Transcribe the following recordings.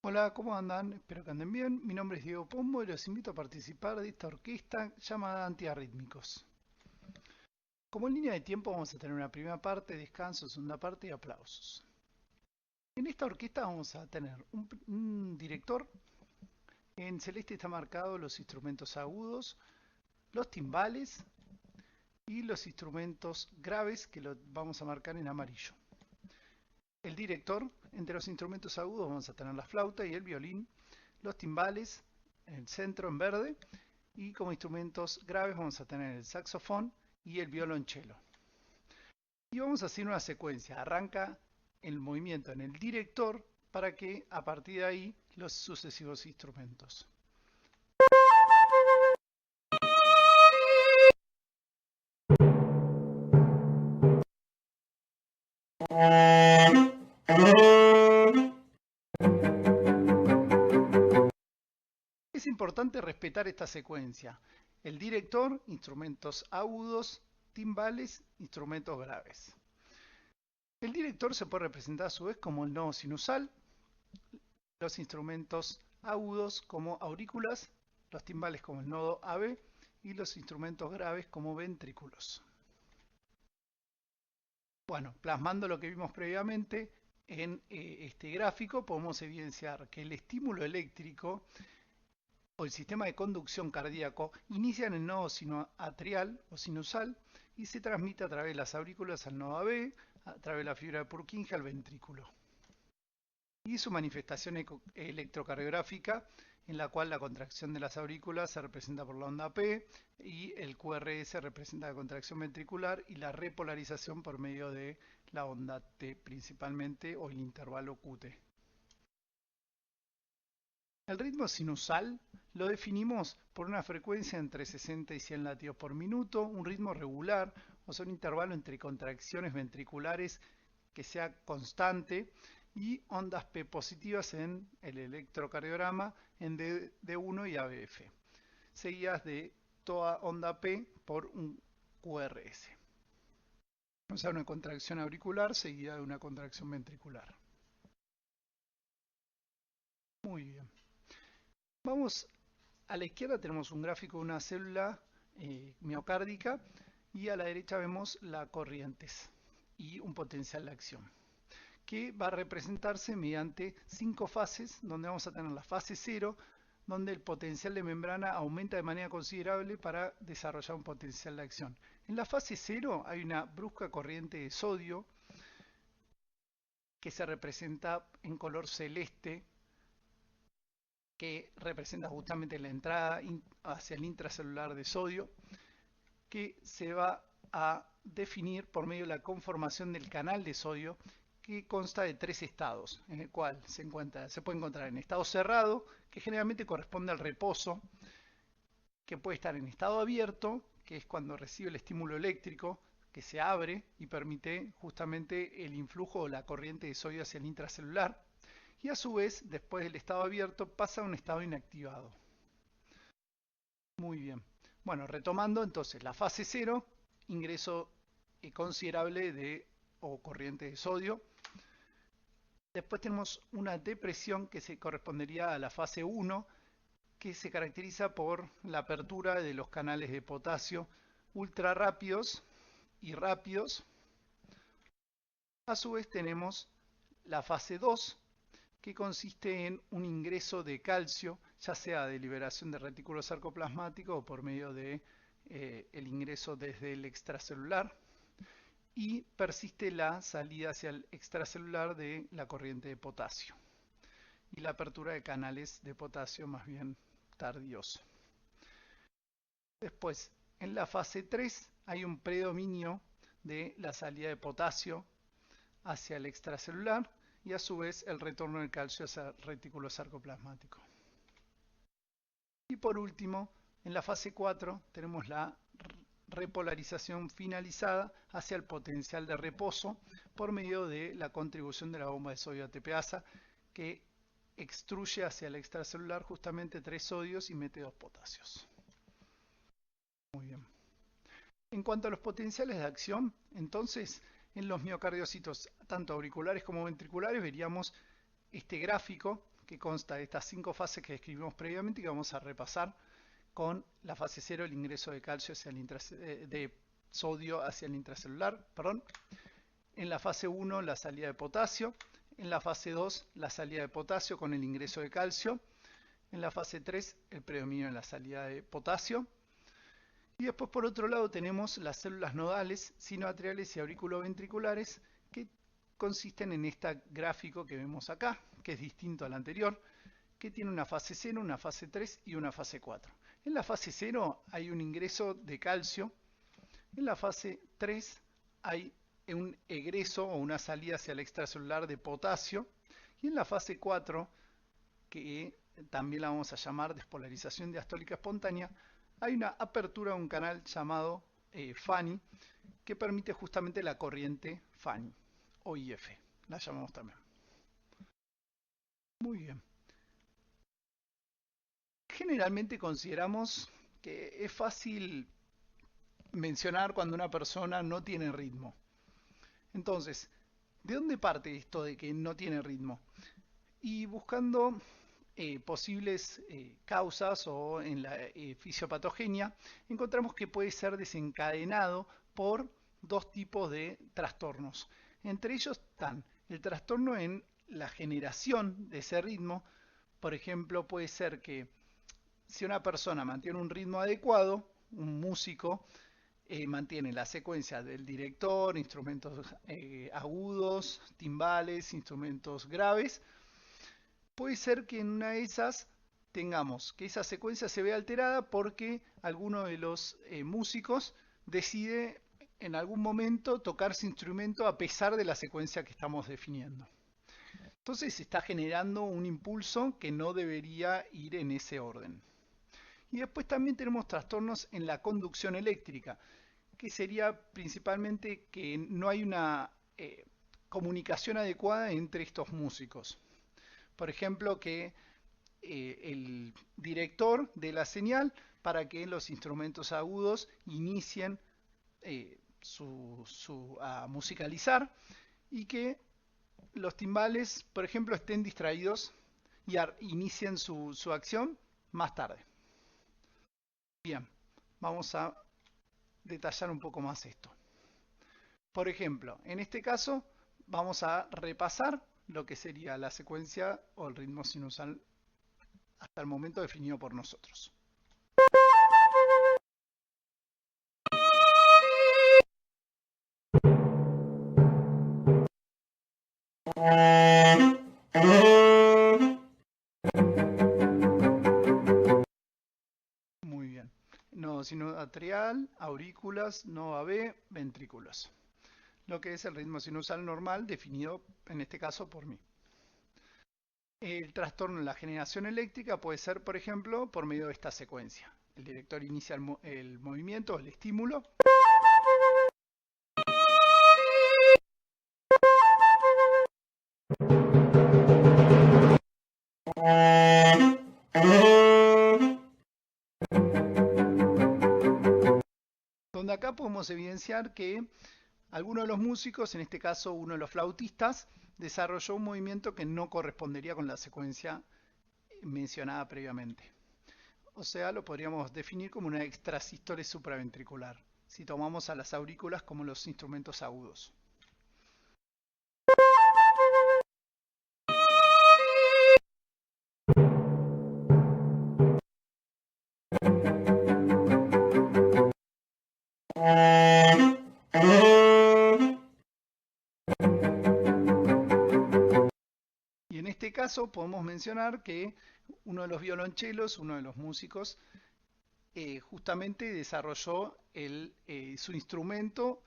Hola, ¿cómo andan? Espero que anden bien. Mi nombre es Diego Pombo y los invito a participar de esta orquesta llamada Antiarrítmicos. Como línea de tiempo vamos a tener una primera parte, descanso, segunda parte y aplausos. En esta orquesta vamos a tener un director. En celeste está marcado los instrumentos agudos, los timbales y los instrumentos graves que lo vamos a marcar en amarillo. El director, entre los instrumentos agudos vamos a tener la flauta y el violín, los timbales, el centro en verde. Y como instrumentos graves vamos a tener el saxofón y el violonchelo. Y vamos a hacer una secuencia. Arranca el movimiento en el director para que a partir de ahí los sucesivos instrumentos. Es importante respetar esta secuencia. El director, instrumentos agudos, timbales, instrumentos graves. El director se puede representar a su vez como el nodo sinusal, los instrumentos agudos como aurículas, los timbales como el nodo AB y los instrumentos graves como ventrículos. Bueno, plasmando lo que vimos previamente en este gráfico, podemos evidenciar que el estímulo eléctrico o el sistema de conducción cardíaco inicia en el nodo sinoatrial o sinusal y se transmite a través de las aurículas al nodo AB, a través de la fibra de Purkinje al ventrículo. Y su manifestación electrocardiográfica, en la cual la contracción de las aurículas se representa por la onda P y el QRS representa la contracción ventricular y la repolarización por medio de la onda T principalmente o el intervalo QT. El ritmo sinusal lo definimos por una frecuencia entre 60 y 100 latidos por minuto, un ritmo regular, o sea, un intervalo entre contracciones ventriculares que sea constante y ondas P positivas en el electrocardiograma en D1 y ABF, seguidas de toda onda P por un QRS. O sea, una contracción auricular seguida de una contracción ventricular. Muy bien. Vamos a la izquierda, tenemos un gráfico de una célula miocárdica y a la derecha vemos las corrientes y un potencial de acción, que va a representarse mediante 5 fases, donde vamos a tener la fase 0, donde el potencial de membrana aumenta de manera considerable para desarrollar un potencial de acción. En la fase 0 hay una brusca corriente de sodio que se representa en color celeste, que representa justamente la entrada hacia el intracelular de sodio, que se va a definir por medio de la conformación del canal de sodio, que consta de 3 estados, en el cual se puede encontrar en estado cerrado, que generalmente corresponde al reposo, que puede estar en estado abierto, que es cuando recibe el estímulo eléctrico, que se abre y permite justamente el influjo o la corriente de sodio hacia el intracelular, y a su vez, después del estado abierto, pasa a un estado inactivado. Muy bien. Bueno, retomando entonces la fase 0, ingreso considerable de o corriente de sodio. Después tenemos una depresión que se correspondería a la fase 1, que se caracteriza por la apertura de los canales de potasio ultra rápidos y rápidos. A su vez tenemos la fase 2, que consiste en un ingreso de calcio, ya sea de liberación de retículo sarcoplasmático o por medio de el ingreso desde el extracelular, y persiste la salida hacia el extracelular de la corriente de potasio y la apertura de canales de potasio más bien tardíos. Después, en la fase 3 hay un predominio de la salida de potasio hacia el extracelular y a su vez el retorno del calcio hacia el retículo sarcoplasmático. Y por último, en la fase 4 tenemos la repolarización finalizada hacia el potencial de reposo por medio de la contribución de la bomba de sodio ATPasa, que extruye hacia el extracelular justamente 3 sodios y mete 2 potasios. Muy bien. En cuanto a los potenciales de acción, entonces en los miocardiocitos tanto auriculares como ventriculares veríamos este gráfico que consta de estas 5 fases que describimos previamente y que vamos a repasar con la fase 0, el ingreso de calcio hacia el de sodio hacia el intracelular, perdón. En la fase 1, la salida de potasio. En la fase 2, la salida de potasio con el ingreso de calcio. En la fase 3, el predominio en la salida de potasio. Y después, por otro lado, tenemos las células nodales, sinoatriales y auriculoventriculares, que consisten en este gráfico que vemos acá, que es distinto al anterior, que tiene una fase 0, una fase 3 y una fase 4. En la fase 0 hay un ingreso de calcio. En la fase 3 hay un egreso o una salida hacia el extracelular de potasio. Y en la fase 4, que también la vamos a llamar despolarización diastólica espontánea, hay una apertura de un canal llamado Fanny, que permite justamente la corriente Fanny, o IF, la llamamos también. Muy bien. Generalmente consideramos que es fácil mencionar cuando una persona no tiene ritmo. Entonces, ¿de dónde parte esto de que no tiene ritmo? Y buscando posibles causas o en la fisiopatogenia, encontramos que puede ser desencadenado por 2 tipos de trastornos. Entre ellos están el trastorno en la generación de ese ritmo. Por ejemplo, puede ser que si una persona mantiene un ritmo adecuado, un músico mantiene la secuencia del director, instrumentos agudos, timbales, instrumentos graves. Puede ser que en una de esas tengamos que esa secuencia se vea alterada porque alguno de los músicos decide en algún momento tocar ese instrumento a pesar de la secuencia que estamos definiendo. Entonces se está generando un impulso que no debería ir en ese orden. Y después también tenemos trastornos en la conducción eléctrica, que sería principalmente que no hay una comunicación adecuada entre estos músicos. Por ejemplo, que el director de la señal para que los instrumentos agudos inicien a musicalizar y que los timbales, por ejemplo, estén distraídos y inicien su acción más tarde. Bien, vamos a detallar un poco más esto. Por ejemplo, en este caso vamos a repasar lo que sería la secuencia o el ritmo sinusal hasta el momento definido por nosotros. Muy bien. Nodo sinoatrial, aurículas, nodo B, ventrículos. Lo que es el ritmo sinusal normal definido en este caso por mí. El trastorno en la generación eléctrica puede ser, por ejemplo, por medio de esta secuencia. El director inicia el movimiento, el estímulo. Donde acá podemos evidenciar que alguno de los músicos, en este caso uno de los flautistas, desarrolló un movimiento que no correspondería con la secuencia mencionada previamente. O sea, lo podríamos definir como una extrasístole supraventricular, si tomamos a las aurículas como los instrumentos agudos. Y en este caso podemos mencionar que uno de los violonchelos, uno de los músicos, justamente desarrolló su instrumento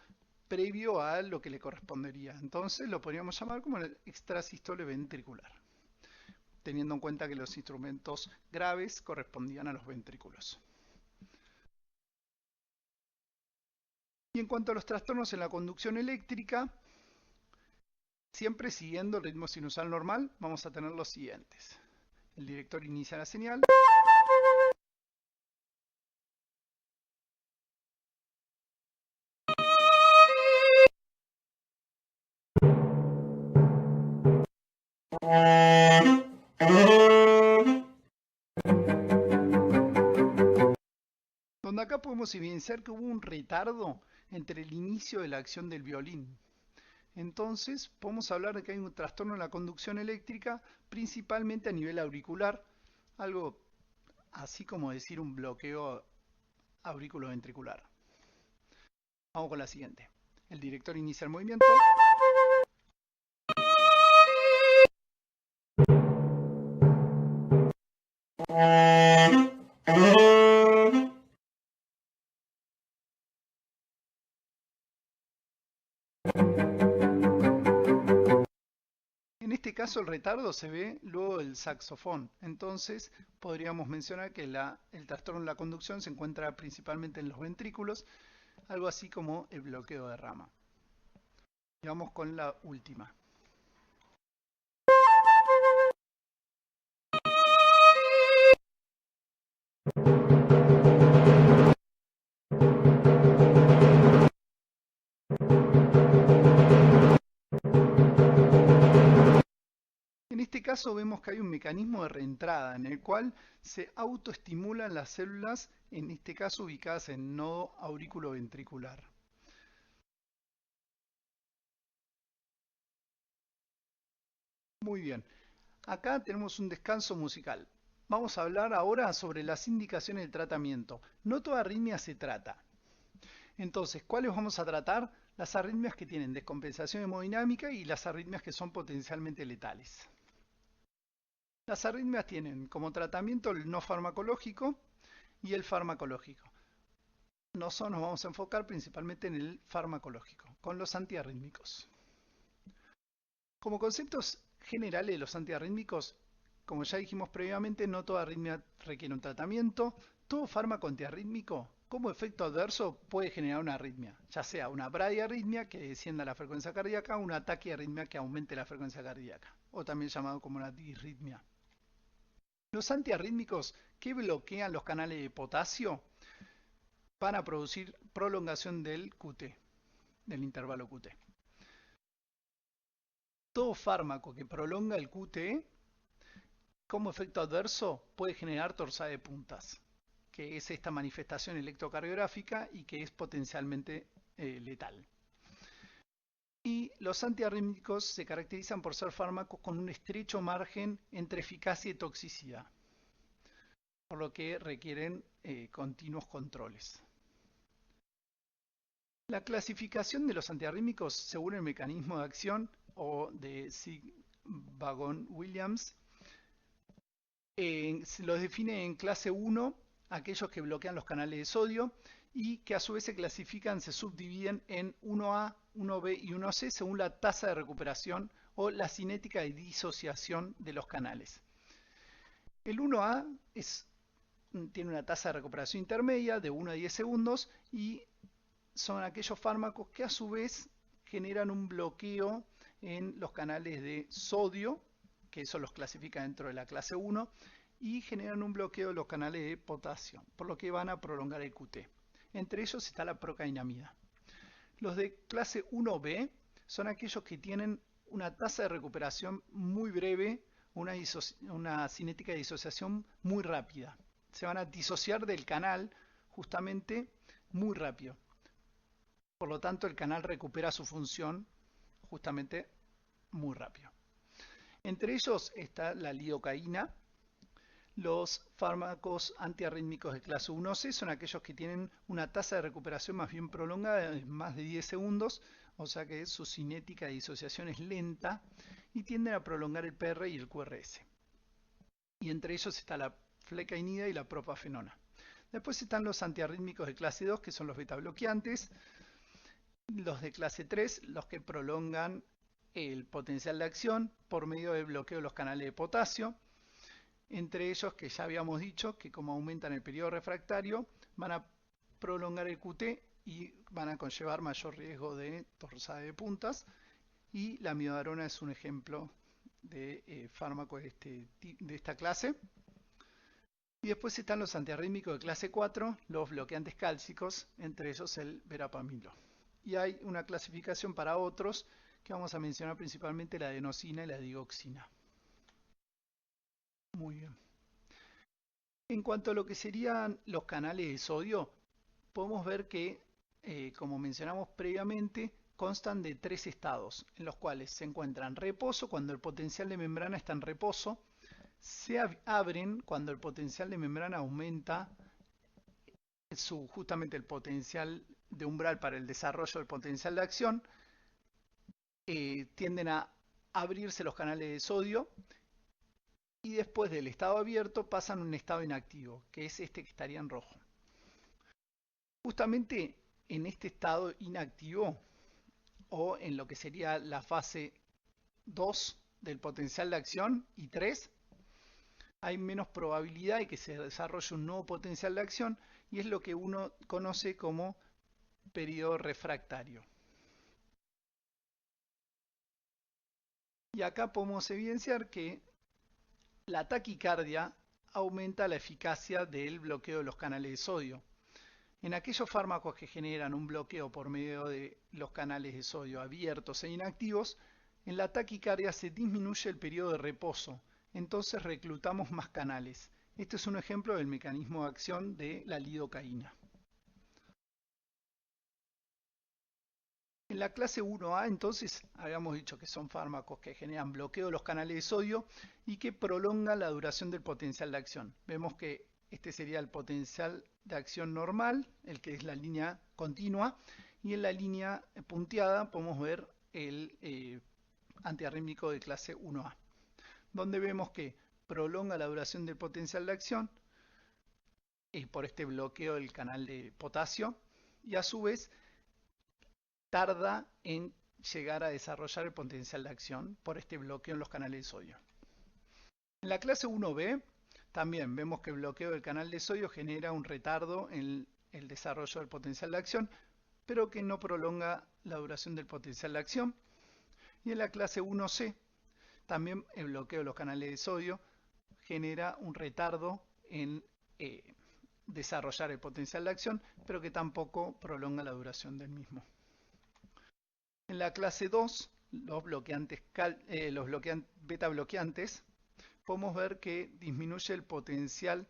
previo a lo que le correspondería. Entonces lo podríamos llamar como el extrasístole ventricular, teniendo en cuenta que los instrumentos graves correspondían a los ventrículos. Y en cuanto a los trastornos en la conducción eléctrica, siempre siguiendo el ritmo sinusal normal, vamos a tener los siguientes. El director inicia la señal. podemos evidenciar que hubo un retardo entre el inicio de la acción del violín. Entonces, podemos hablar de que hay un trastorno en la conducción eléctrica, principalmente a nivel auricular, algo así como decir un bloqueo auriculoventricular. Vamos con la siguiente. El director inicia el movimiento. En este caso el retardo se ve luego del saxofón. Entonces podríamos mencionar que el trastorno en la conducción se encuentra principalmente en los ventrículos, algo así como el bloqueo de rama. Y vamos con la última. En este caso vemos que hay un mecanismo de reentrada en el cual se autoestimulan las células, en este caso ubicadas en el nodo auriculoventricular. Muy bien, acá tenemos un descanso musical. Vamos a hablar ahora sobre las indicaciones del tratamiento. No toda arritmia se trata. Entonces, ¿cuáles vamos a tratar? Las arritmias que tienen descompensación hemodinámica y las arritmias que son potencialmente letales. Las arritmias tienen como tratamiento el no farmacológico y el farmacológico. Nosotros nos vamos a enfocar principalmente en el farmacológico, con los antiarrítmicos. Como conceptos generales de los antiarrítmicos, como ya dijimos previamente, no toda arritmia requiere un tratamiento. Todo fármaco antiarrítmico, como efecto adverso, puede generar una arritmia, ya sea una bradiarritmia que descienda la frecuencia cardíaca o una taquiarritmia que aumente la frecuencia cardíaca, o también llamado como una disritmia. Los antiarrítmicos que bloquean los canales de potasio van a producir prolongación del QT, del intervalo QT. Todo fármaco que prolonga el QT, como efecto adverso, puede generar torsada de puntas, que es esta manifestación electrocardiográfica y que es potencialmente letal. Y los antiarrítmicos se caracterizan por ser fármacos con un estrecho margen entre eficacia y toxicidad, por lo que requieren continuos controles. La clasificación de los antiarrítmicos según el mecanismo de acción o de Sig-Wagon-Williams los define en clase 1 aquellos que bloquean los canales de sodio y que a su vez se subdividen en 1A, 1B y 1C según la tasa de recuperación o la cinética de disociación de los canales. El 1A tiene una tasa de recuperación intermedia de 1 a 10 segundos y son aquellos fármacos que a su vez generan un bloqueo en los canales de sodio, que eso los clasifica dentro de la clase 1, y generan un bloqueo de los canales de potasio, por lo que van a prolongar el QT. Entre ellos está la procainamida. Los de clase 1B son aquellos que tienen una tasa de recuperación muy breve, una cinética de disociación muy rápida. Se van a disociar del canal justamente muy rápido. Por lo tanto, el canal recupera su función justamente muy rápido. Entre ellos está la lidocaína. Los fármacos antiarrítmicos de clase 1C son aquellos que tienen una tasa de recuperación más bien prolongada, de más de 10 segundos, o sea que su cinética de disociación es lenta y tienden a prolongar el PR y el QRS. Y entre ellos está la flecainida y la propafenona. Después están los antiarrítmicos de clase 2, que son los betabloqueantes. Los de clase 3, los que prolongan el potencial de acción por medio del bloqueo de los canales de potasio. Entre ellos, que ya habíamos dicho, que como aumentan el periodo refractario, van a prolongar el QT y van a conllevar mayor riesgo de torsada de puntas. Y la amiodarona es un ejemplo de fármaco de esta clase. Y después están los antiarrítmicos de clase 4, los bloqueantes cálcicos, entre ellos el verapamilo. Y hay una clasificación para otros que vamos a mencionar principalmente la adenosina y la digoxina. Muy bien. En cuanto a lo que serían los canales de sodio, podemos ver que, como mencionamos previamente, constan de 3 estados, en los cuales se encuentran reposo cuando el potencial de membrana está en reposo, se abren cuando el potencial de membrana aumenta justamente el potencial de umbral para el desarrollo del potencial de acción, tienden a abrirse los canales de sodio y después del estado abierto pasan a un estado inactivo, que es este que estaría en rojo. Justamente en este estado inactivo, o en lo que sería la fase 2 del potencial de acción y 3, hay menos probabilidad de que se desarrolle un nuevo potencial de acción y es lo que uno conoce como periodo refractario. Y acá podemos evidenciar que la taquicardia aumenta la eficacia del bloqueo de los canales de sodio. En aquellos fármacos que generan un bloqueo por medio de los canales de sodio abiertos e inactivos, en la taquicardia se disminuye el periodo de reposo, entonces reclutamos más canales. Este es un ejemplo del mecanismo de acción de la lidocaína. En la clase 1A entonces habíamos dicho que son fármacos que generan bloqueo de los canales de sodio y que prolongan la duración del potencial de acción. Vemos que este sería el potencial de acción normal, el que es la línea continua, y en la línea punteada podemos ver el antiarrítmico de clase 1A, donde vemos que prolonga la duración del potencial de acción por este bloqueo del canal de potasio y a su vez tarda en llegar a desarrollar el potencial de acción por este bloqueo en los canales de sodio. En la clase 1B también vemos que el bloqueo del canal de sodio genera un retardo en el desarrollo del potencial de acción, pero que no prolonga la duración del potencial de acción. Y en la clase 1C también el bloqueo de los canales de sodio genera un retardo en desarrollar el potencial de acción, pero que tampoco prolonga la duración del mismo. En la clase 2, los beta bloqueantes, podemos ver que disminuye el potencial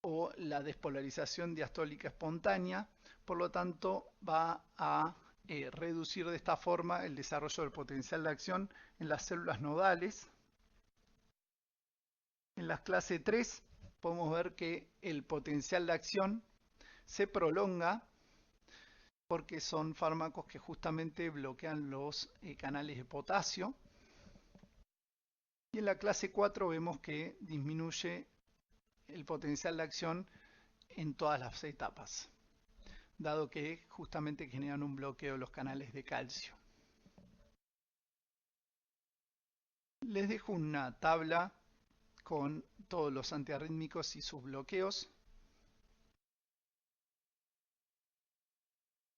o la despolarización diastólica espontánea, por lo tanto va a reducir de esta forma el desarrollo del potencial de acción en las células nodales. En la clase 3 podemos ver que el potencial de acción se prolonga porque son fármacos que justamente bloquean los canales de potasio. Y en la clase 4 vemos que disminuye el potencial de acción en todas las etapas, dado que justamente generan un bloqueo de los canales de calcio. Les dejo una tabla con todos los antiarrítmicos y sus bloqueos.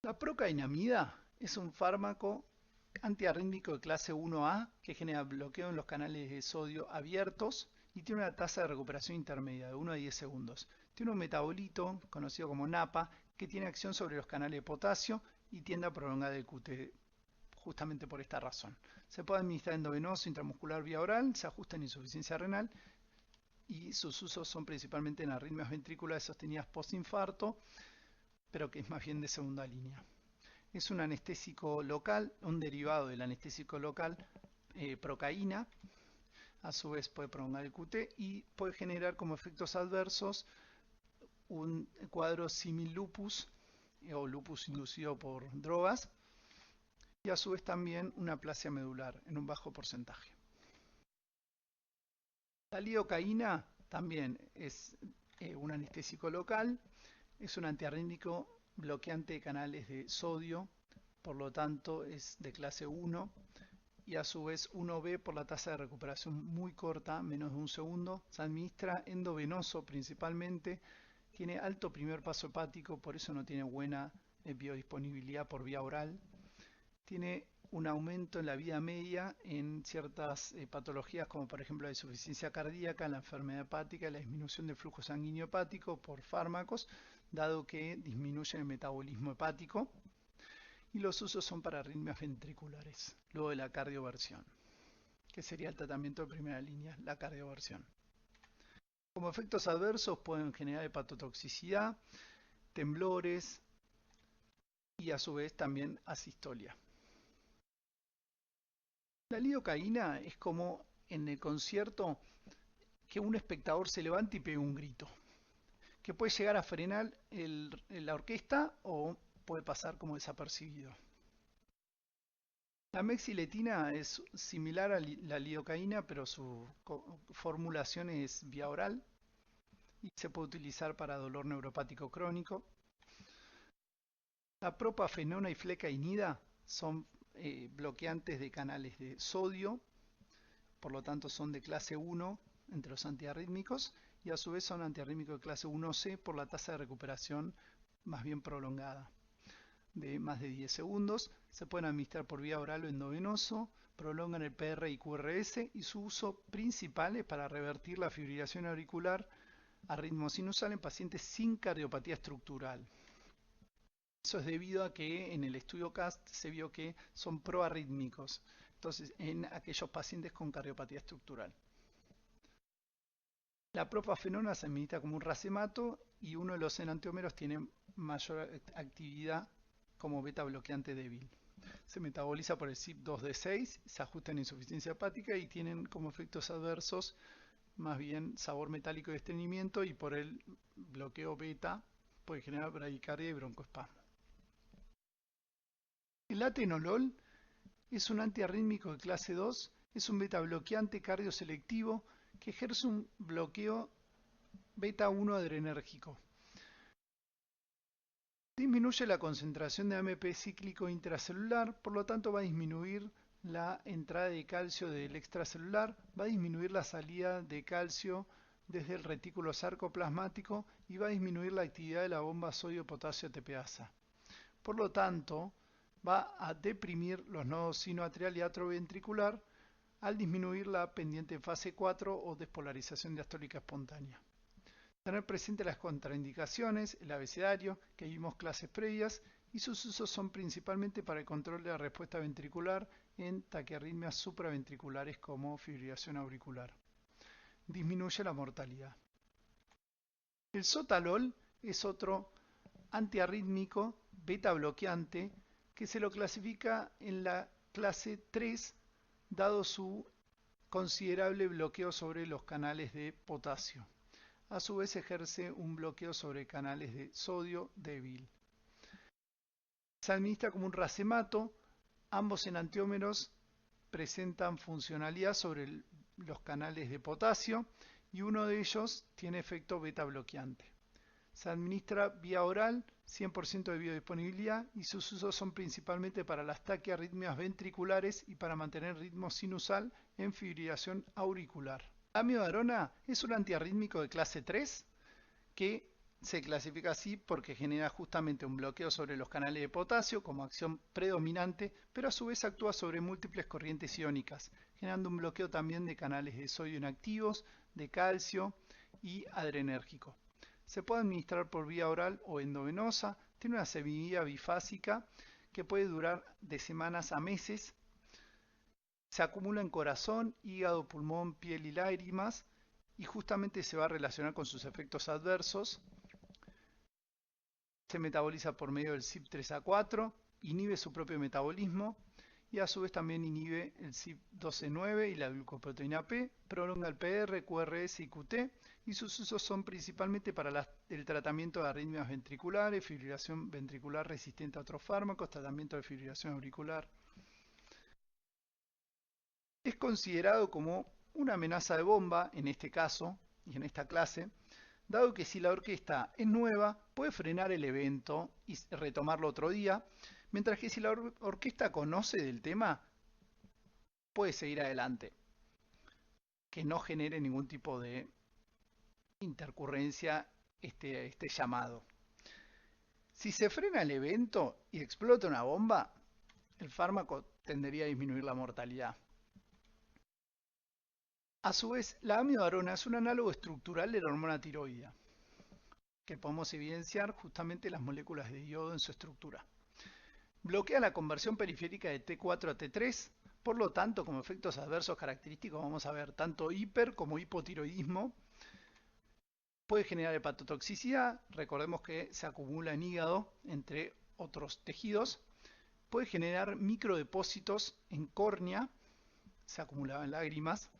La procainamida es un fármaco antiarrítmico de clase 1A que genera bloqueo en los canales de sodio abiertos y tiene una tasa de recuperación intermedia de 1 a 10 segundos. Tiene un metabolito conocido como NAPA que tiene acción sobre los canales de potasio y tiende a prolongar el QT justamente por esta razón. Se puede administrar endovenoso, intramuscular, vía oral, se ajusta en insuficiencia renal y sus usos son principalmente en arritmias ventriculares sostenidas postinfarto, pero que es más bien de segunda línea. Es un anestésico local, un derivado del anestésico local, procaína. A su vez puede prolongar el QT y puede generar como efectos adversos un cuadro simil lupus o lupus inducido por drogas y a su vez también una aplasia medular en un bajo porcentaje. La lidocaína también es un anestésico local, es un antiarrítmico bloqueante de canales de sodio, por lo tanto es de clase 1 y a su vez 1B por la tasa de recuperación muy corta, menos de un segundo. Se administra endovenoso principalmente, tiene alto primer paso hepático, por eso no tiene buena biodisponibilidad por vía oral. Tiene un aumento en la vida media en ciertas patologías como por ejemplo la insuficiencia cardíaca, la enfermedad hepática y la disminución del flujo sanguíneo hepático por fármacos, dado que disminuye el metabolismo hepático. Y los usos son para arritmias ventriculares, luego de la cardioversión, que sería el tratamiento de primera línea, la cardioversión. Como efectos adversos pueden generar hepatotoxicidad, temblores y a su vez también asistolia. La lidocaína es como en el concierto que un espectador se levante y pegue un grito, que puede llegar a frenar la orquesta o puede pasar como desapercibido. La mexiletina es similar a la lidocaína, pero su formulación es vía oral y se puede utilizar para dolor neuropático crónico. La propafenona y flecainida son bloqueantes de canales de sodio, por lo tanto son de clase 1 entre los antiarrítmicos y a su vez son antiarrítmicos de clase 1C por la tasa de recuperación más bien prolongada de más de 10 segundos. Se pueden administrar por vía oral o endovenoso, prolongan el PR y QRS y su uso principal es para revertir la fibrilación auricular a ritmo sinusal en pacientes sin cardiopatía estructural. Eso es debido a que en el estudio CAST se vio que son proarrítmicos, entonces en aquellos pacientes con cardiopatía estructural. La propafenona se administra como un racemato y uno de los enantiómeros tiene mayor actividad como beta bloqueante débil. Se metaboliza por el CYP2D6, se ajusta en insuficiencia hepática y tienen como efectos adversos más bien sabor metálico y estreñimiento, y por el bloqueo beta puede generar bradicardia y broncoespasmo. El atenolol es un antiarrítmico de clase 2, es un beta bloqueante cardioselectivo que ejerce un bloqueo beta 1 adrenérgico. Disminuye la concentración de AMP cíclico intracelular, por lo tanto va a disminuir la entrada de calcio del extracelular, va a disminuir la salida de calcio desde el retículo sarcoplasmático y va a disminuir la actividad de la bomba sodio-potasio ATPasa. Por lo tanto, va a deprimir los nodos sinoatrial y atrioventricular al disminuir la pendiente en fase 4 o despolarización diastólica espontánea. Tener presente las contraindicaciones, el abecedario, que vimos clases previas, y sus usos son principalmente para el control de la respuesta ventricular en taquiarritmias supraventriculares como fibrilación auricular. Disminuye la mortalidad. El sotalol es otro antiarrítmico beta bloqueante que se lo clasifica en la clase 3 dado su considerable bloqueo sobre los canales de potasio. A su vez ejerce un bloqueo sobre canales de sodio débil. Se administra como un racemato. Ambos enantiómeros presentan funcionalidad sobre los canales de potasio y uno de ellos tiene efecto beta bloqueante. Se administra vía oral, 100% de biodisponibilidad, y sus usos son principalmente para las taquiarritmias ventriculares y para mantener ritmo sinusal en fibrilación auricular. La amiodarona es un antiarrítmico de clase 3 que se clasifica así porque genera justamente un bloqueo sobre los canales de potasio como acción predominante, pero a su vez actúa sobre múltiples corrientes iónicas, generando un bloqueo también de canales de sodio inactivos, de calcio y adrenérgico. Se puede administrar por vía oral o endovenosa, tiene una semivía bifásica que puede durar de semanas a meses. Se acumula en corazón, hígado, pulmón, piel y lágrimas y justamente se va a relacionar con sus efectos adversos. Se metaboliza por medio del CYP3A4, inhibe su propio metabolismo y a su vez también inhibe el CYP12-9 y la glucoproteína P, prolonga el PR, QRS y QT y sus usos son principalmente para el tratamiento de arritmias ventriculares, fibrilación ventricular resistente a otros fármacos, tratamiento de fibrilación auricular. Es considerado como una amenaza de bomba en este caso y en esta clase, dado que si la orquesta es nueva puede frenar el evento y retomarlo otro día, mientras que si la orquesta conoce del tema puede seguir adelante, que no genere ningún tipo de intercurrencia este llamado. Si se frena el evento y explota una bomba, el fármaco tendería a disminuir la mortalidad. A su vez, la amiodarona es un análogo estructural de la hormona tiroidea, que podemos evidenciar justamente las moléculas de iodo en su estructura. Bloquea la conversión periférica de T4 a T3, por lo tanto, como efectos adversos característicos vamos a ver tanto hiper como hipotiroidismo, Puede generar hepatotoxicidad, recordemos que se acumula en hígado, entre otros tejidos. Puede generar microdepósitos en córnea, se acumula en lágrimas,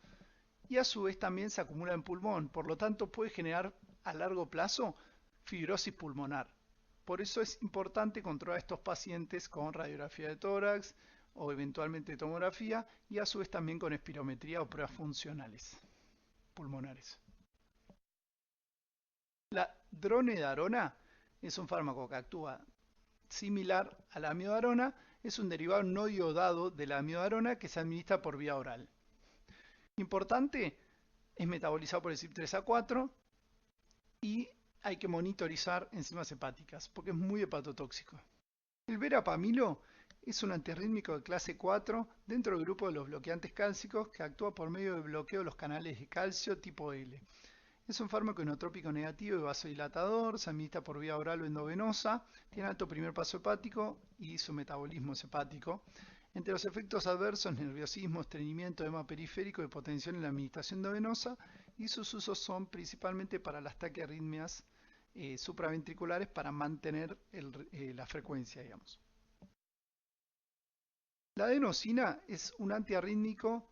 y a su vez también se acumula en pulmón, por lo tanto puede generar a largo plazo fibrosis pulmonar. Por eso es importante controlar a estos pacientes con radiografía de tórax o eventualmente tomografía y a su vez también con espirometría o pruebas funcionales pulmonares. La dronedarona es un fármaco que actúa similar a la amiodarona, es un derivado no iodado de la amiodarona que se administra por vía oral. Importante, es metabolizado por el CYP3A4 y hay que monitorizar enzimas hepáticas porque es muy hepatotóxico. El verapamilo es un antiarrítmico de clase 4 dentro del grupo de los bloqueantes cálcicos que actúa por medio del bloqueo de los canales de calcio tipo L. Es un fármaco inotrópico negativo y vasodilatador, se administra por vía oral o endovenosa, tiene alto primer paso hepático y su metabolismo es hepático. Entre los efectos adversos, nerviosismo, estreñimiento, edema periférico y potencial en la administración endovenosa, y sus usos son principalmente para las taquiarritmias supraventriculares para mantener la frecuencia, digamos. La adenosina es un antiarrítmico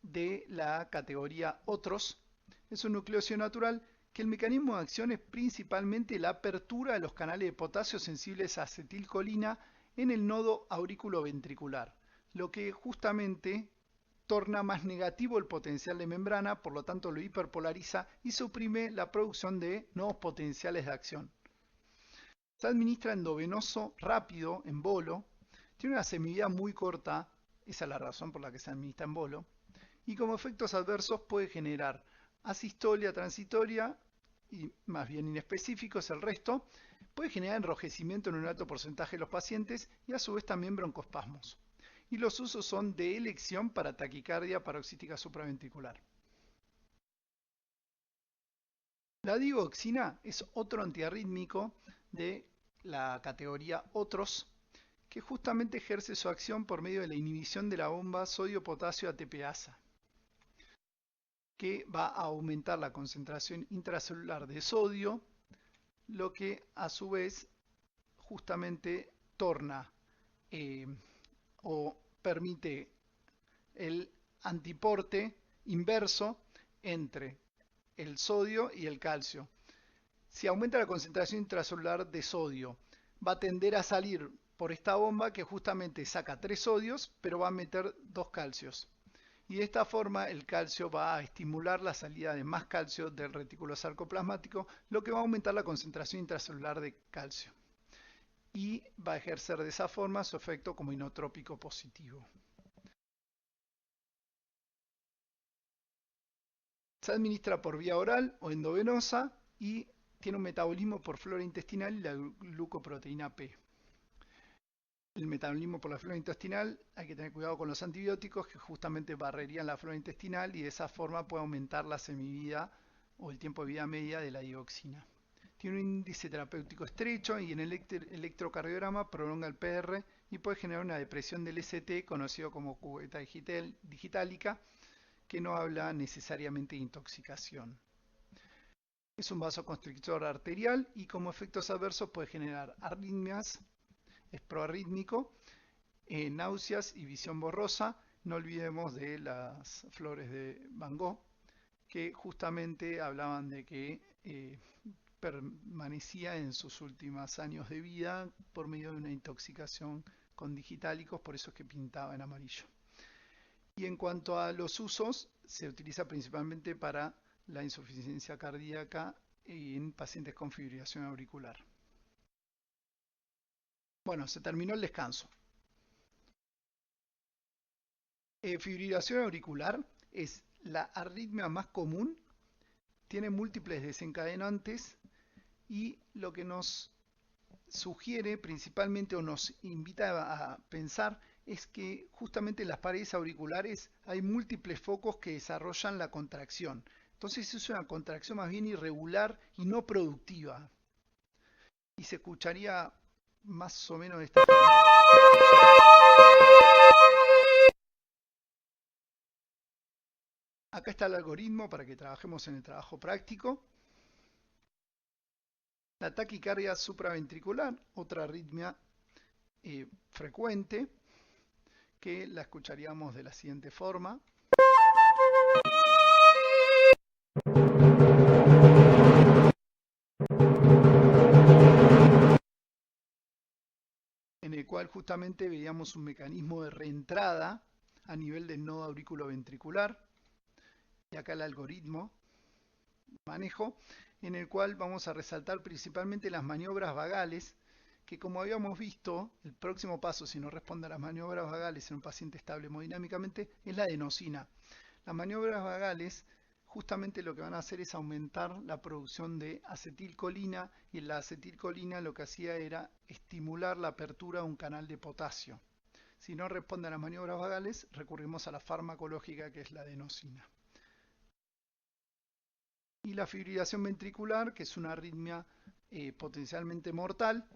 de la categoría otros. Es un nucleócido natural que el mecanismo de acción es principalmente la apertura de los canales de potasio sensibles a acetilcolina en el nodo auriculoventricular, lo que justamente torna más negativo el potencial de membrana, por lo tanto lo hiperpolariza y suprime la producción de nuevos potenciales de acción. Se administra endovenoso rápido, en bolo, tiene una semivida muy corta, esa es la razón por la que se administra en bolo, y como efectos adversos puede generar asistolia transitoria y más bien inespecíficos el resto, puede generar enrojecimiento en un alto porcentaje de los pacientes y a su vez también broncoespasmos. Y los usos son de elección para taquicardia paroxística supraventricular. La digoxina es otro antiarrítmico de la categoría otros que justamente ejerce su acción por medio de la inhibición de la bomba sodio-potasio ATPasa, que va a aumentar la concentración intracelular de sodio, lo que a su vez justamente torna o permite el antiporte inverso entre el sodio y el calcio. Si aumenta la concentración intracelular de sodio, va a tender a salir por esta bomba que justamente saca 3 sodios, pero va a meter 2 calcios. Y de esta forma el calcio va a estimular la salida de más calcio del retículo sarcoplasmático, lo que va a aumentar la concentración intracelular de calcio. Y va a ejercer de esa forma su efecto como inotrópico positivo. Se administra por vía oral o endovenosa y tiene un metabolismo por flora intestinal y la glucoproteína P. El metabolismo por la flora intestinal, hay que tener cuidado con los antibióticos que justamente barrerían la flora intestinal y de esa forma puede aumentar la semivida o el tiempo de vida media de la digoxina. Tiene un índice terapéutico estrecho y en el electrocardiograma prolonga el PR y puede generar una depresión del ST conocido como cubeta digitálica, que no habla necesariamente de intoxicación. Es un vasoconstrictor arterial y como efectos adversos puede generar arritmias, es proarrítmico, náuseas y visión borrosa. No olvidemos de las flores de Van Gogh, que justamente hablaban de que permanecía en sus últimos años de vida por medio de una intoxicación con digitálicos, por eso es que pintaba en amarillo. Y en cuanto a los usos, se utiliza principalmente para la insuficiencia cardíaca en pacientes con fibrilación auricular. Bueno, se terminó el descanso. Fibrilación auricular es la arritmia más común, tiene múltiples desencadenantes y lo que nos sugiere principalmente o nos invita a pensar es que justamente en las paredes auriculares hay múltiples focos que desarrollan la contracción. Entonces es una contracción más bien irregular y no productiva. Y se escucharía más o menos de esta forma. Acá está el algoritmo para que trabajemos en el trabajo práctico. La taquicardia supraventricular, otra arritmia frecuente, que la escucharíamos de la siguiente forma. En el cual justamente veíamos un mecanismo de reentrada a nivel del nodo auriculoventricular. Y acá el algoritmo manejo, en el cual vamos a resaltar principalmente las maniobras vagales, que como habíamos visto, el próximo paso, si no responde a las maniobras vagales en un paciente estable hemodinámicamente, es la adenosina. Las maniobras vagales justamente lo que van a hacer es aumentar la producción de acetilcolina, y la acetilcolina lo que hacía era estimular la apertura de un canal de potasio. Si no responde a las maniobras vagales, recurrimos a la farmacológica, que es la adenosina. Y la fibrilación ventricular, que es una arritmia potencialmente mortal,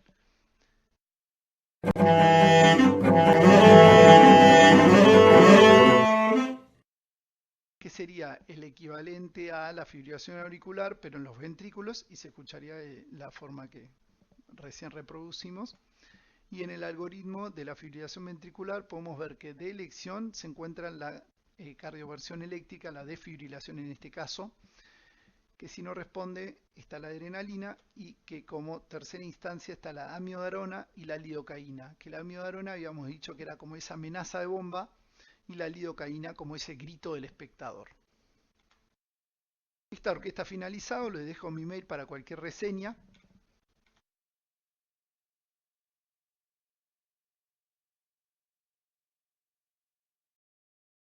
que sería el equivalente a la fibrilación auricular, pero en los ventrículos, y se escucharía de la forma que recién reproducimos. Y en el algoritmo de la fibrilación ventricular podemos ver que de elección se encuentra la cardioversión eléctrica, la desfibrilación en este caso, que si no responde está la adrenalina, y que como tercera instancia está la amiodarona y la lidocaína, que la amiodarona habíamos dicho que era como esa amenaza de bomba, y la lidocaína como ese grito del espectador. Esta orquesta finalizado, les dejo mi mail para cualquier reseña.